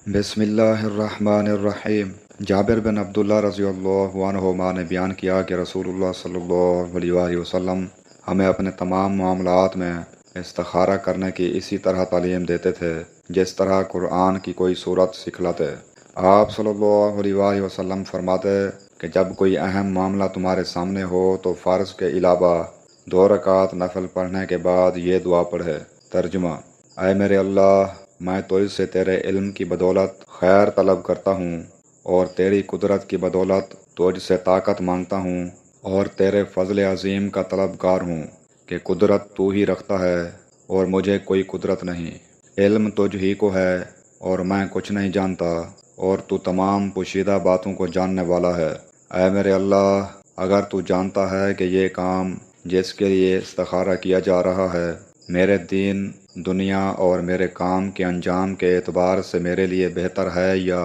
بسم اللہ الرحمن الرحیم۔ جابر بن عبداللہ رضی اللہ عنہما نے بیان کیا کہ رسول اللہ صلی اللہ علیہ وآلہ وسلم ہمیں اپنے تمام معاملات میں استخارہ کرنے کی اسی طرح تعلیم دیتے تھے جس طرح قرآن کی کوئی صورت سکھلاتے۔ آپ صلی اللہ علیہ وآلہ وسلم فرماتے کہ جب کوئی اہم معاملہ تمہارے سامنے ہو تو فرض کے علاوہ 2 رکعت نفل پڑھنے کے بعد یہ دعا پڑھے۔ ترجمہ: اے میرے اللہ، میں تجھ سے تیرے علم کی بدولت خیر طلب کرتا ہوں اور تیری قدرت کی بدولت تجھ سے طاقت مانگتا ہوں، اور تیرے فضل عظیم کا طلبگار ہوں کہ قدرت تو ہی رکھتا ہے اور مجھے کوئی قدرت نہیں۔ علم تجھ ہی کو ہے اور میں کچھ نہیں جانتا، اور تو تمام پوشیدہ باتوں کو جاننے والا ہے۔ اے میرے اللہ، اگر تو جانتا ہے کہ یہ کام جس کے لیے استخارہ کیا جا رہا ہے میرے دین دنیا اور میرے کام کے انجام کے اعتبار سے میرے لیے بہتر ہے، یا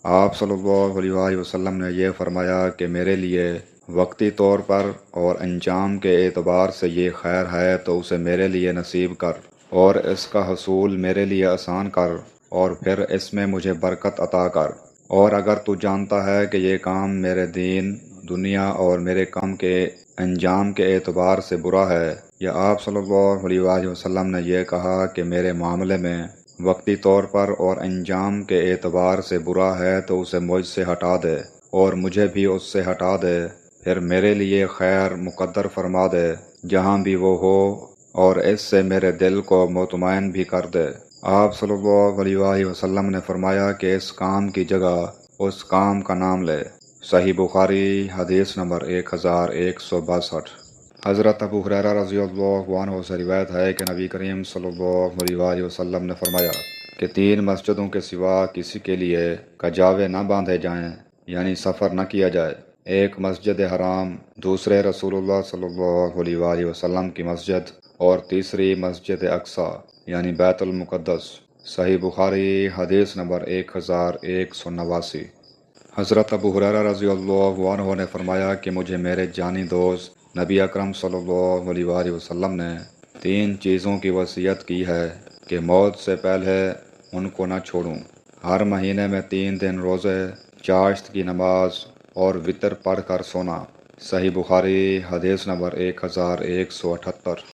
آپ صلی اللہ علیہ وآلہ وسلم نے یہ فرمایا کہ میرے لیے وقتی طور پر اور انجام کے اعتبار سے یہ خیر ہے، تو اسے میرے لیے نصیب کر اور اس کا حصول میرے لیے آسان کر، اور پھر اس میں مجھے برکت عطا کر۔ اور اگر تو جانتا ہے کہ یہ کام میرے دین دنیا اور میرے کام کے انجام کے اعتبار سے برا ہے، یا آپ صلی اللہ علیہ وآلہ وسلم نے یہ کہا کہ میرے معاملے میں وقتی طور پر اور انجام کے اعتبار سے برا ہے، تو اسے مجھ سے ہٹا دے اور مجھے بھی اس سے ہٹا دے، پھر میرے لیے خیر مقدر فرما دے جہاں بھی وہ ہو، اور اس سے میرے دل کو مطمئن بھی کر دے۔ آپ صلی اللہ علیہ وآلہ وسلم نے فرمایا کہ اس کام کی جگہ اس کام کا نام لے۔ صحیح بخاری، حدیث نمبر 1162۔ حضرت ابو ہریرہ رضی اللہ عنہ سے روایت ہے کہ نبی کریم صلی اللہ علیہ وآلہ وسلم نے فرمایا کہ 3 مسجدوں کے سوا کسی کے لیے کجاوے نہ باندھے جائیں، یعنی سفر نہ کیا جائے۔ ایک مسجد حرام، دوسرے رسول اللہ صلی اللہ علیہ وآلہ وسلم کی مسجد، اور تیسری مسجد اقصیٰ یعنی بیت المقدس۔ صحیح بخاری، حدیث نمبر 1189۔ حضرت ابو ہریرہ رضی اللہ عنہ نے فرمایا کہ مجھے میرے جانی دوست نبی اکرم صلی اللہ علیہ وآلہ وسلم نے 3 چیزوں کی وصیت کی ہے کہ موت سے پہلے ان کو نہ چھوڑوں۔ ہر مہینے میں 3 دن روزے، چاشت کی نماز اور وتر پڑھ کر سونا۔ صحیح بخاری، حدیث نمبر 1178۔